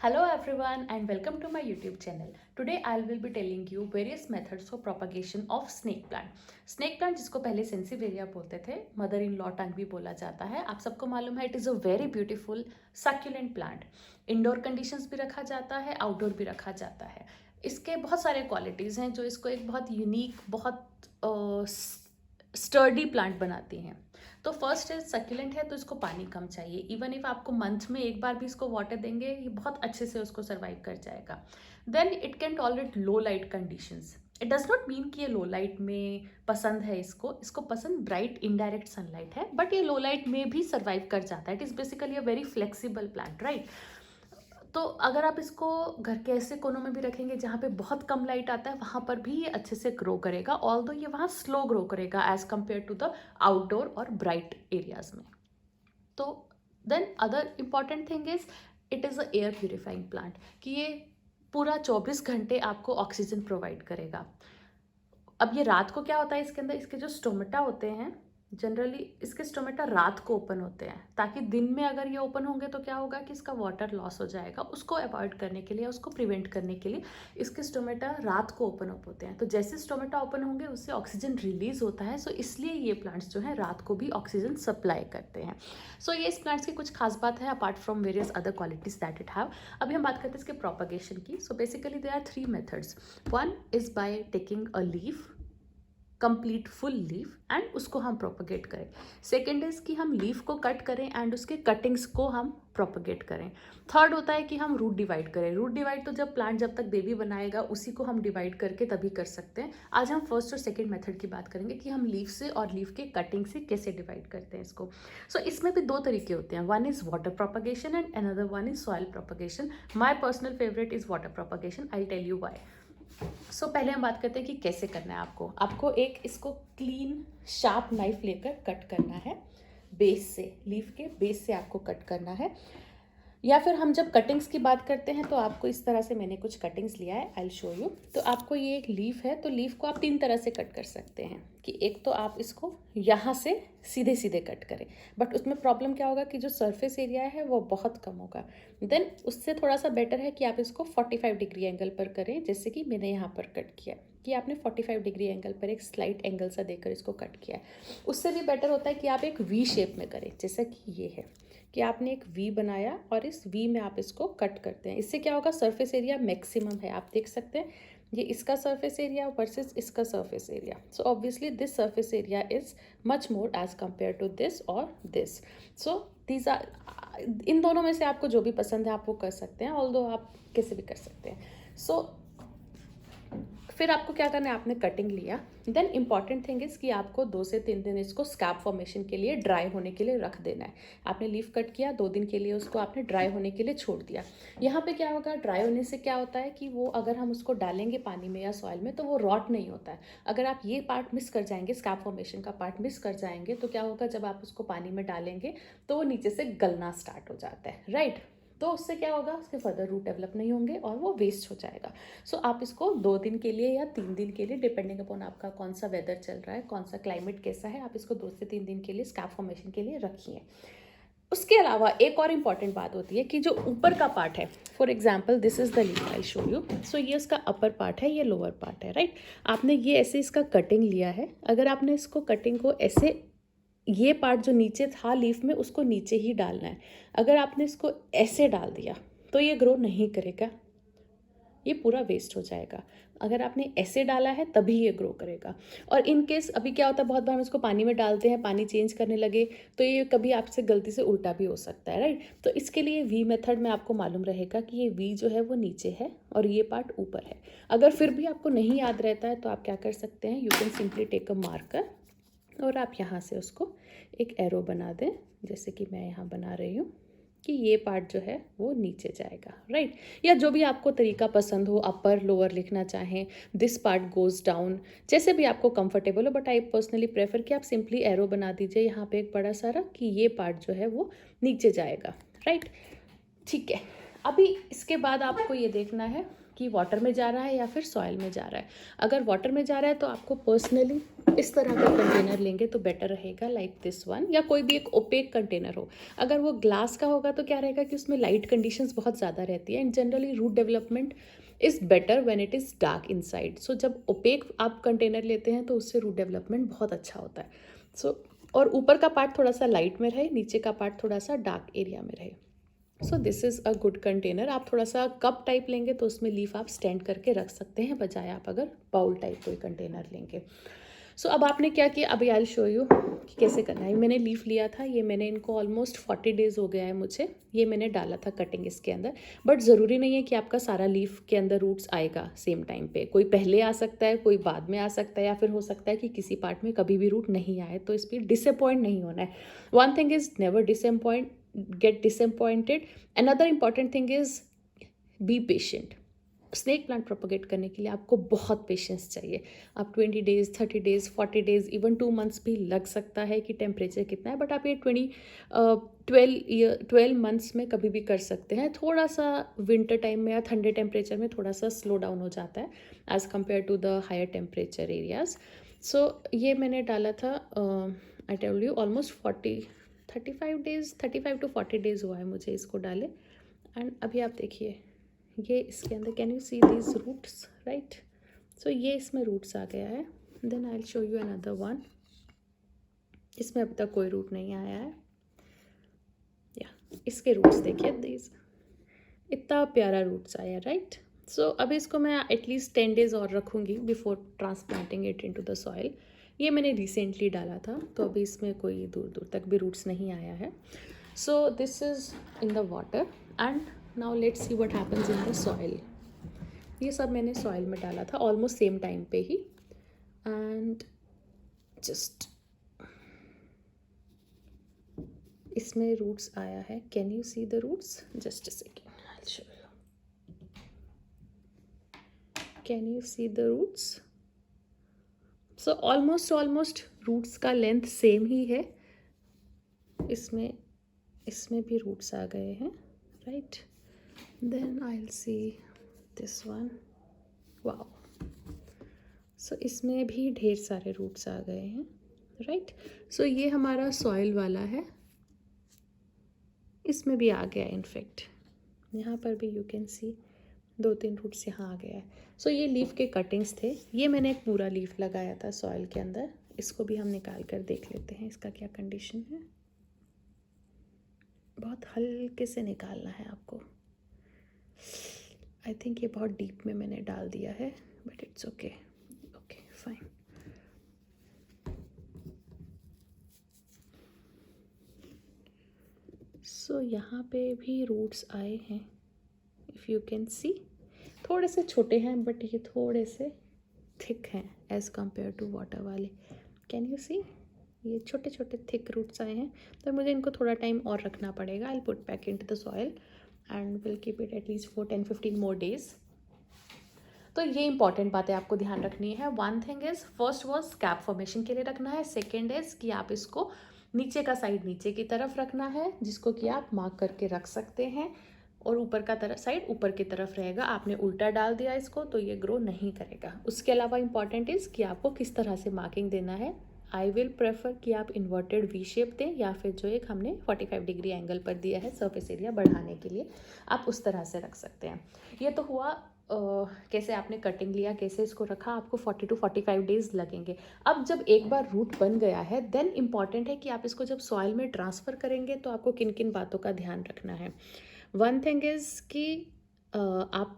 Hello everyone and welcome to my YouTube channel. Today I will be telling you various methods for propagation of snake plant. Snake plant जिसको पहले सेंसिवेरिया बोलते थे, mother in law टंग भी बोला जाता है. आप सबको मालूम है, it is a very beautiful succulent plant. Indoor conditions भी रखा जाता है, आउटडोर भी रखा जाता है. इसके बहुत सारे क्वालिटीज़ हैं जो इसको एक बहुत यूनिक, बहुत स्टर्डी प्लांट बनाती हैं. तो फर्स्ट इज सक्यूलेंट है तो इसको पानी कम चाहिए. इवन इफ आपको मंथ में एक बार भी इसको वाटर देंगे, ये बहुत अच्छे से उसको सर्वाइव कर जाएगा. Then it can tolerate low light conditions. It does not mean कि ये लो लाइट में पसंद है इसको पसंद ब्राइट इनडायरेक्ट सनलाइट है, बट ये लो लाइट में भी सर्वाइव कर जाता है. It is basically a very flexible plant, right. तो अगर आप इसको घर के ऐसे कोनों में भी रखेंगे जहाँ पे बहुत कम लाइट आता है, वहाँ पर भी ये अच्छे से ग्रो करेगा. ऑल्दो ये वहाँ स्लो ग्रो करेगा as compare to the outdoor और ब्राइट एरियाज में. तो then other important thing is it is a air purifying plant, कि ये पूरा 24 घंटे आपको ऑक्सीजन प्रोवाइड करेगा. अब ये रात को क्या होता है, इसके अंदर इसके जो स्टोमेटा होते हैं, जनरली इसके स्टोमेटा रात को ओपन होते हैं, ताकि दिन में अगर ये ओपन होंगे तो क्या होगा कि इसका वाटर लॉस हो जाएगा. उसको अवॉइड करने के लिए, उसको प्रिवेंट करने के लिए इसके स्टोमेटा रात को ओपन अप होते हैं. तो जैसे स्टोमेटा ओपन होंगे उससे ऑक्सीजन रिलीज होता है. सो इसलिए ये प्लांट्स जो है रात को भी ऑक्सीजन सप्लाई करते हैं. सो ये इस प्लांट्स की कुछ खास बात है apart from various other qualities that it have. अभी हम बात करते हैं इसके प्रोपगेशन की. So basically there are 3 methods. One is by taking a leaf, complete full leaf, and उसको हम प्रोपगेट करें. सेकेंड इज कि हम लीफ को कट करें एंड उसके कटिंग्स को हम प्रोपगेट करें. थर्ड होता है कि हम रूट डिवाइड करें. रूट डिवाइड तो जब प्लांट जब तक बेबी बनाएगा उसी को हम डिवाइड करके तभी कर सकते हैं. आज हम फर्स्ट और सेकेंड मेथड की बात करेंगे कि हम लीफ से और लीफ के कटिंग से कैसे डिवाइड करते हैं इसको. सो इसमें भी 2 तरीके होते हैं. One is water propagation and another one is soil propagation. My personal favourite is water propagation. I tell you why. So पहले हम बात करते हैं कि कैसे करना है. आपको एक इसको क्लीन शार्प नाइफ लेकर कट करना है. बेस से, लीफ के बेस से आपको कट करना है. या फिर हम जब कटिंग्स की बात करते हैं तो आपको इस तरह से, मैंने कुछ कटिंग्स लिया है, आई विल शो यू. तो आपको ये एक लीफ है, तो लीफ को आप 3 तरह से कट कर सकते हैं. कि एक तो आप इसको यहाँ से सीधे सीधे कट करें, बट उसमें प्रॉब्लम क्या होगा कि जो सरफेस एरिया है वो बहुत कम होगा. देन उससे थोड़ा सा बेटर है कि आप इसको 45 डिग्री एंगल पर करें, जैसे कि मैंने यहाँ पर कट किया कि आपने 45 डिग्री एंगल पर एक स्लाइट एंगल सा देकर इसको कट किया है. उससे भी बेटर होता है कि आप एक वी शेप में करें, जैसा कि ये है कि आपने एक वी बनाया और इस वी में आप इसको कट करते हैं. इससे क्या होगा, सरफेस एरिया मैक्सिमम है. आप देख सकते हैं ये इसका सरफेस एरिया वर्सेस इसका surface area. So obviously this surface area is much more as compare to this और दिस. सो दीज आर, इन दोनों में से आपको जो भी पसंद है आप वो कर सकते हैं, ऑल्दो आप कैसे भी कर सकते हैं. सो फिर आपको क्या करना है, आपने कटिंग लिया. देन इंपॉर्टेंट थिंग इज कि आपको 2 से 3 दिन इसको स्कैप फॉर्मेशन के लिए, ड्राई होने के लिए रख देना है. आपने लीफ कट किया, 2 दिन के लिए उसको आपने ड्राई होने के लिए छोड़ दिया. यहाँ पे क्या होगा, ड्राई होने से क्या होता है कि वो अगर हम उसको डालेंगे पानी में या सॉइल में तो वो रॉट नहीं होता है. अगर आप ये पार्ट मिस कर जाएंगे, स्कैप फॉर्मेशन का पार्ट मिस कर जाएंगे, तो क्या होगा, जब आप उसको पानी में डालेंगे तो वो नीचे से गलना स्टार्ट हो जाता है, राइट. तो उससे क्या होगा, उसके फर्दर रूट डेवलप नहीं होंगे और वो वेस्ट हो जाएगा. सो आप इसको 2 दिन के लिए या 3 दिन के लिए, डिपेंडिंग अपॉन आपका कौन सा वेदर चल रहा है, कौन सा क्लाइमेट कैसा है, आप इसको 2 से 3 दिन के लिए स्कैप फॉर्मेशन के लिए रखिए. उसके अलावा एक और इम्पॉर्टेंट बात होती है कि जो ऊपर का पार्ट है, for example this is the leaf, I show you. So ये इसका अपर पार्ट है, ये लोअर पार्ट है, राइट. आपने ये ऐसे इसका कटिंग लिया है. अगर आपने इसको कटिंग को ऐसे, ये पार्ट जो नीचे था लीफ में उसको नीचे ही डालना है. अगर आपने इसको ऐसे डाल दिया तो ये ग्रो नहीं करेगा, ये पूरा वेस्ट हो जाएगा. अगर आपने ऐसे डाला है तभी ये ग्रो करेगा. और इन केस अभी क्या होता है, बहुत बार हम इसको पानी में डालते हैं, पानी चेंज करने लगे तो ये कभी आपसे गलती से उल्टा भी हो सकता है, राइट. तो इसके लिए वी मेथड में आपको मालूम रहेगा कि ये वी जो है वो नीचे है और ये पार्ट ऊपर है. अगर फिर भी आपको नहीं याद रहता है तो आप क्या कर सकते हैं, you can simply take a marker और आप यहाँ से उसको एक एरो बना दें, जैसे कि मैं यहाँ बना रही हूँ, कि ये पार्ट जो है वो नीचे जाएगा, राइट. या जो भी आपको तरीका पसंद हो, अपर लोअर लिखना चाहें, दिस पार्ट गोज डाउन, जैसे भी आपको कंफर्टेबल हो. बट आई पर्सनली प्रेफर कि आप सिंपली एरो बना दीजिए यहाँ पे एक बड़ा सारा, कि ये पार्ट जो है वो नीचे जाएगा, राइट. ठीक है. अभी इसके बाद आपको ये देखना है कि वाटर में जा रहा है या फिर सॉइल में जा रहा है। अगर वाटर में जा रहा है तो आपको पर्सनली इस तरह का कंटेनर लेंगे तो बेटर रहेगा, लाइक दिस वन, या कोई भी एक ओपेक कंटेनर हो। अगर वो ग्लास का होगा तो क्या रहेगा कि उसमें लाइट कंडीशंस बहुत ज़्यादा रहती है, and generally root development is better when it is dark inside. So जब ओपेक आप कंटेनर लेते हैं तो उससे रूट डेवलपमेंट बहुत अच्छा होता है। सो और ऊपर का पार्ट थोड़ा सा लाइट में रहे, नीचे का पार्ट थोड़ा सा डार्क एरिया में रहे। So this is a good container. आप थोड़ा सा कप टाइप लेंगे तो उसमें लीफ आप स्टैंड करके रख सकते हैं, बजाय आप अगर बाउल टाइप कोई कंटेनर लेंगे। सो अब आपने क्या किया, अभी आई विल शो यू कि कैसे करना है। मैंने लीफ लिया था, ये मैंने इनको ऑलमोस्ट 40 डेज़ हो गया है मुझे, ये मैंने डाला था कटिंग इसके अंदर। बट ज़रूरी नहीं है कि आपका सारा लीफ के अंदर रूट्स आएगा सेम टाइम पे, कोई पहले आ सकता है, कोई बाद में आ सकता है, या फिर हो सकता है कि किसी पार्ट में कभी भी रूट नहीं आए, तो इस पर डिसअपॉइंट नहीं होना है। One thing is never get disappointed. Another important thing is be patient. Snake plant propagate करने के लिए आपको बहुत पेशेंस चाहिए। आप 20 days, 30 days, 40 days, even 2 months भी लग सकता है कि टेम्परेचर कितना है, बट आप ये 12 मंथ्स में कभी भी कर सकते हैं। थोड़ा सा विंटर टाइम में या ठंडे टेम्परेचर में थोड़ा सा स्लो डाउन हो जाता है as compare to the higher temperature areas. So ये मैंने डाला था, I tell you, almost 35 to 40 days हुआ है मुझे इसको डाले। एंड अभी आप देखिए ये इसके अंदर, can you see these roots, right? So ये इसमें रूट्स आ गया है। Then I will show you another one. इसमें अभी तक कोई रूट नहीं आया है, या इसके रूट्स देखिए, दीज इतना प्यारा रूट्स आया, राइट? सो अभी इसको मैं एटलीस्ट 10 डेज़ और रखूँगी before transplanting it into the soil. ये मैंने रिसेंटली डाला था, तो अभी इसमें कोई दूर दूर तक भी रूट्स नहीं आया है। So this is in the water, and now let's see what happens in the soil. ये सब मैंने सॉइल में डाला था ऑलमोस्ट सेम टाइम पे ही, एंड जस्ट इसमें रूट्स आया है। Can you see the roots? Just a second, I will show you. Can you see the roots? So almost roots का लेंथ सेम ही है। इसमें भी रूट्स आ गए हैं, right? Then I will see this one, wow. So इसमें भी ढेर सारे रूट्स आ गए हैं, राइट? सो ये हमारा सॉइल वाला है, इसमें भी आ गया, इनफैक्ट यहाँ पर भी यू कैन सी 2-3 रूट्स यहाँ आ गया है। सो ये लीफ के कटिंग्स थे, ये मैंने एक पूरा लीफ लगाया था सॉइल के अंदर। इसको भी हम निकाल कर देख लेते हैं इसका क्या कंडीशन है। बहुत हल्के से निकालना है आपको। आई थिंक ये बहुत डीप में मैंने डाल दिया है, but it's okay, okay fine. So यहाँ पे भी रूट्स आए हैं, इफ़ यू कैन सी। थोड़े से छोटे हैं बट ये थोड़े से थिक हैं एज़ कम्पेयर टू वाटर वाले। कैन यू सी? ये छोटे छोटे थिक रूट्स आए हैं, तो मुझे इनको थोड़ा टाइम और रखना पड़ेगा। I will put back into the soil and will keep it at least for 10-15 more days. तो ये इंपॉर्टेंट बातें आपको ध्यान रखनी है। One thing is, first was cap formation के लिए रखना है। सेकेंड इज़ कि आप इसको नीचे का साइड नीचे की तरफ रखना है, जिसको कि आप मार्क करके रख सकते हैं, और ऊपर का तरफ साइड ऊपर की तरफ रहेगा। आपने उल्टा डाल दिया इसको तो ये ग्रो नहीं करेगा। उसके अलावा इंपॉर्टेंट इज़ कि आपको किस तरह से मार्किंग देना है। आई विल प्रेफर कि आप इन्वर्टेड वी शेप दें, या फिर जो एक हमने 45 डिग्री एंगल पर दिया है सरफेस एरिया बढ़ाने के लिए, आप उस तरह से रख सकते हैं। ये तो हुआ कैसे आपने कटिंग लिया, कैसे इसको रखा। आपको 40 to 45 डेज़ लगेंगे। अब जब एक बार रूट बन गया है, देन इम्पॉर्टेंट है कि आप इसको जब सॉइल में ट्रांसफ़र करेंगे तो आपको किन किन बातों का ध्यान रखना है। वन थिंग इज़ कि आप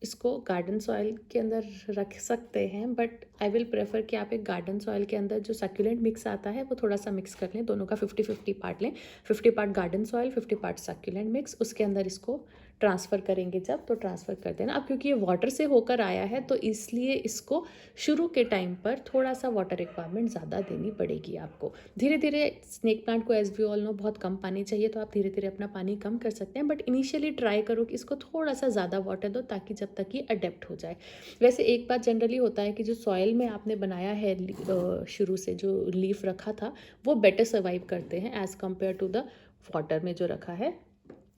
इसको गार्डन सॉइल के अंदर रख सकते हैं, बट आई विल प्रेफर कि आप एक गार्डन सॉइल के अंदर जो सक्यूलेंट मिक्स आता है वो थोड़ा सा मिक्स कर लें, दोनों का 50-50 पार्ट लें। 50 part garden soil, 50 part succulent mix, उसके अंदर इसको ट्रांसफ़र करेंगे जब, तो ट्रांसफ़र कर देना। अब क्योंकि ये वाटर से होकर आया है तो इसलिए इसको शुरू के टाइम पर थोड़ा सा वाटर रिक्वायरमेंट ज़्यादा देनी पड़ेगी आपको। धीरे धीरे स्नेक प्लांट को, एज वी ऑल नो, बहुत कम पानी चाहिए, तो आप धीरे धीरे अपना पानी कम कर सकते हैं, बट इनिशियली ट्राई करो कि इसको थोड़ा सा ज़्यादा वाटर दो, ताकि जब तक ये अडेप्ट हो जाए। वैसे एक बात जनरली होता है कि जो सॉइल में आपने बनाया है शुरू से जो लीफ रखा था, वो बेटर सर्वाइव करते हैं as compare to the water में जो रखा है।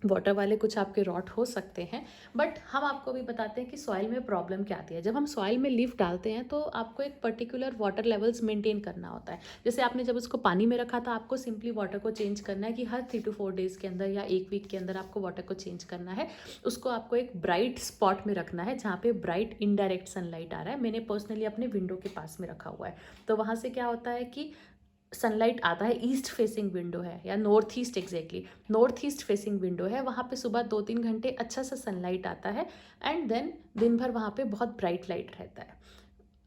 वाटर वाले कुछ आपके रॉट हो सकते हैं, बट हम आपको भी बताते हैं कि सॉइल में प्रॉब्लम क्या आती है। जब हम सॉइल में लीफ डालते हैं तो आपको एक पर्टिकुलर वाटर लेवल्स मेंटेन करना होता है। जैसे आपने जब उसको पानी में रखा था, आपको सिंपली वाटर को चेंज करना है कि हर 3 to 4 डेज़ के अंदर या 1 वीक के अंदर आपको वाटर को चेंज करना है। उसको आपको एक ब्राइट स्पॉट में रखना है जहाँ पे ब्राइट इनडायरेक्ट सनलाइट आ रहा है। मैंने पर्सनली अपने विंडो के पास में रखा हुआ है, तो वहाँ से क्या होता है कि सनलाइट आता है, ईस्ट फेसिंग विंडो है या north east, exactly north east facing window है, वहाँ पे सुबह 2-3 घंटे अच्छा सा सनलाइट आता है एंड देन दिन भर वहाँ पे बहुत ब्राइट लाइट रहता है।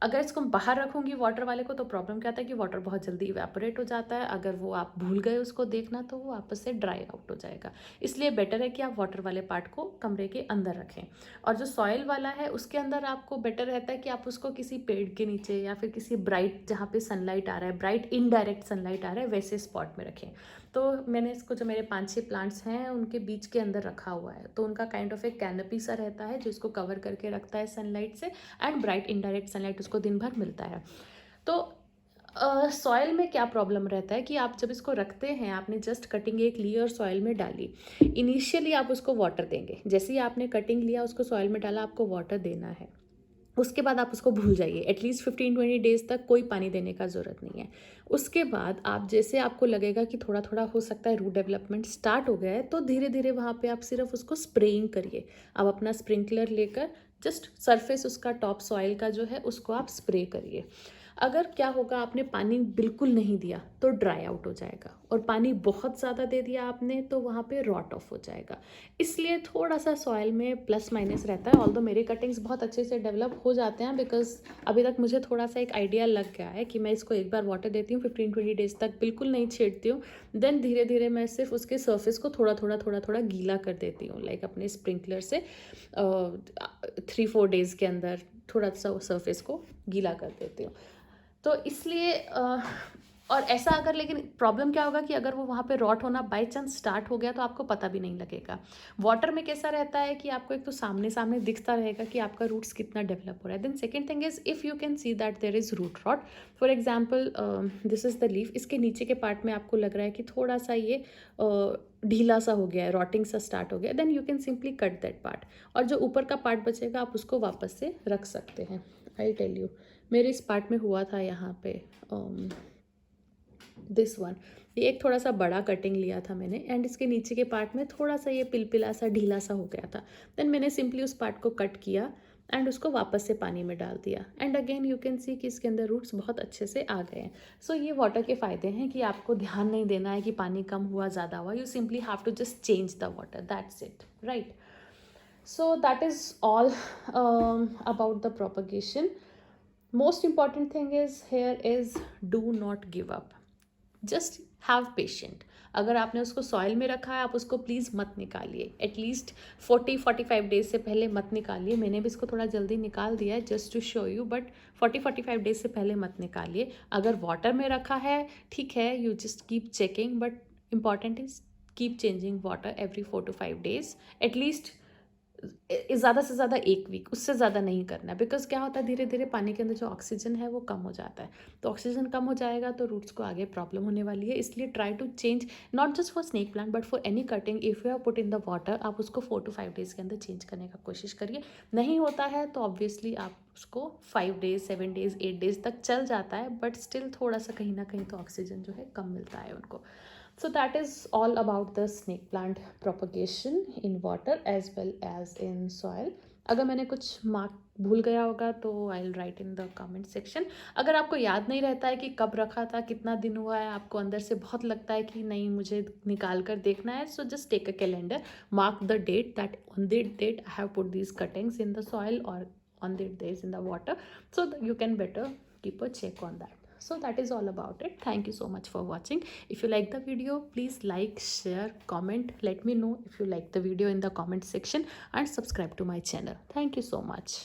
अगर इसको बाहर रखूँगी वाटर वाले को तो प्रॉब्लम क्या आता है कि वाटर बहुत जल्दी इवेपोरेट हो जाता है। अगर वो आप भूल गए उसको देखना तो वो वापस से ड्राई आउट हो जाएगा। इसलिए बेटर है कि आप वाटर वाले पार्ट को कमरे के अंदर रखें। और जो सॉइल वाला है उसके अंदर आपको बेटर रहता है कि आप उसको किसी पेड़ के नीचे या फिर किसी ब्राइट, जहाँ पे सनलाइट आ रहा है, ब्राइट इनडायरेक्ट सनलाइट आ रहा है, वैसे स्पॉट में रखें। तो मैंने इसको, जो मेरे 5-6 प्लांट्स हैं उनके बीच के अंदर रखा हुआ है, तो उनका काइंड ऑफ एक कैनपी सा रहता है जो इसको कवर करके रखता है सनलाइट से, एंड ब्राइट इनडायरेक्ट सनलाइट उसको दिन भर मिलता है। तो सॉइल में क्या प्रॉब्लम रहता है कि आप जब इसको रखते हैं, आपने जस्ट कटिंग एक ली और सॉइल में डाली, इनिशियली आप उसको वाटर देंगे। जैसे ही आपने कटिंग लिया, उसको सॉइल में डाला, आपको वाटर देना है। उसके बाद आप उसको भूल जाइए, एटलीस्ट 15-20 डेज़ तक कोई पानी देने का ज़रूरत नहीं है। उसके बाद आप, जैसे आपको लगेगा कि थोड़ा थोड़ा हो सकता है रूट डेवलपमेंट स्टार्ट हो गया है, तो धीरे धीरे वहाँ पे आप सिर्फ उसको स्प्रेइंग करिए। आप अपना स्प्रिंकलर लेकर जस्ट सरफेस उसका, टॉप सॉइल का जो है उसको आप स्प्रे करिए। अगर क्या होगा, आपने पानी बिल्कुल नहीं दिया तो ड्राई आउट हो जाएगा, और पानी बहुत ज़्यादा दे दिया आपने तो वहाँ पे रॉट ऑफ हो जाएगा। इसलिए थोड़ा सा सॉइल में प्लस माइनस रहता है। ऑल्दो मेरे कटिंग्स बहुत अच्छे से डेवलप हो जाते हैं, बिकॉज अभी तक मुझे थोड़ा सा एक आइडिया लग गया है कि मैं इसको एक बार वाटर देती हूँ, 15-20 डेज़ तक बिल्कुल नहीं छेड़ती हूँ, देन धीरे धीरे मैं सिर्फ उसके सर्फेस को थोड़ा गीला कर देती हूँ, लाइक अपने स्प्रिंकलर से 3-4 डेज़ के अंदर थोड़ा सा सर्फेस को गीला कर देती हूँ। तो इसलिए और ऐसा अगर, लेकिन प्रॉब्लम क्या होगा कि अगर वो वहाँ पे रॉट होना बाय चांस स्टार्ट हो गया तो आपको पता भी नहीं लगेगा। वाटर में कैसा रहता है कि आपको एक तो सामने सामने दिखता रहेगा कि आपका रूट्स कितना डेवलप हो रहा है। Then second thing is, if you can see that there is root rot, for example this is the leaf, इसके नीचे के पार्ट में आपको लग रहा है कि थोड़ा सा ये ढीला सा हो गया है, रॉटिंग सा स्टार्ट हो गया, then you can simply cut that part, और जो ऊपर का पार्ट बचेगा आप उसको वापस से रख सकते हैं। आई टेल यू, मेरे इस पार्ट में हुआ था यहाँ पे दिस वन, ये एक थोड़ा सा बड़ा कटिंग लिया था मैंने, एंड इसके नीचे के पार्ट में थोड़ा सा ये पिलपिला सा ढीला सा हो गया था। देन मैंने सिंपली उस पार्ट को कट किया एंड उसको वापस से पानी में डाल दिया, एंड अगेन यू कैन सी कि इसके अंदर रूट्स बहुत अच्छे से आ गए हैं। सो ये वाटर के फ़ायदे हैं कि आपको ध्यान नहीं देना है कि पानी कम हुआ, ज़्यादा हुआ, you simply have to just change the water, that's it, right? So that is all about the propagation. Most important thing is here is, do not give up, just have patient. अगर आपने उसको soil में रखा है, आप उसको please मत निकालिए, एटलीस्ट 40-45 डेज से पहले मत निकालिए। मैंने भी इसको थोड़ा जल्दी निकाल दिया है just to show you, but 40-45 days से पहले मत निकालिए। अगर वाटर में रखा है ठीक है, you just keep checking, but important is keep changing water every 4 to 5 days, at least ज़्यादा से ज़्यादा 1 वीक, उससे ज़्यादा नहीं करना है। बिकॉज क्या होता है, धीरे धीरे पानी के अंदर जो ऑक्सीजन है वो कम हो जाता है, तो ऑक्सीजन कम हो जाएगा तो रूट्स को आगे प्रॉब्लम होने वाली है। इसलिए try to change, not just for snake plant but for any cutting, if you have put in the water, आप उसको 4 to 5 डेज़ के अंदर चेंज करने का कोशिश करिए। नहीं होता है तो ऑब्वियसली आप उसको 5 डेज़, 7 डेज़, 8 डेज़ तक चल जाता है, बट स्टिल थोड़ा सा कहीं ना कहीं तो ऑक्सीजन जो है कम मिलता है उनको। So that is all about the snake plant propagation in water as well as in soil. अगर मैंने कुछ मार्क भूल गया होगा तो I will write in the comment section. अगर आपको याद नहीं रहता है कि कब रखा था, कितना दिन हुआ है, आपको अंदर से बहुत लगता है कि नहीं मुझे निकाल कर देखना है, so just take a calendar, mark the date that on that date I have put these cuttings in the soil और on that days in the water, so you can better keep a check on that. So that is all about it. Thank you so much for watching. If you like the video, please like, share, comment, let me know if you like the video in the comment section, and subscribe to my channel. Thank you so much.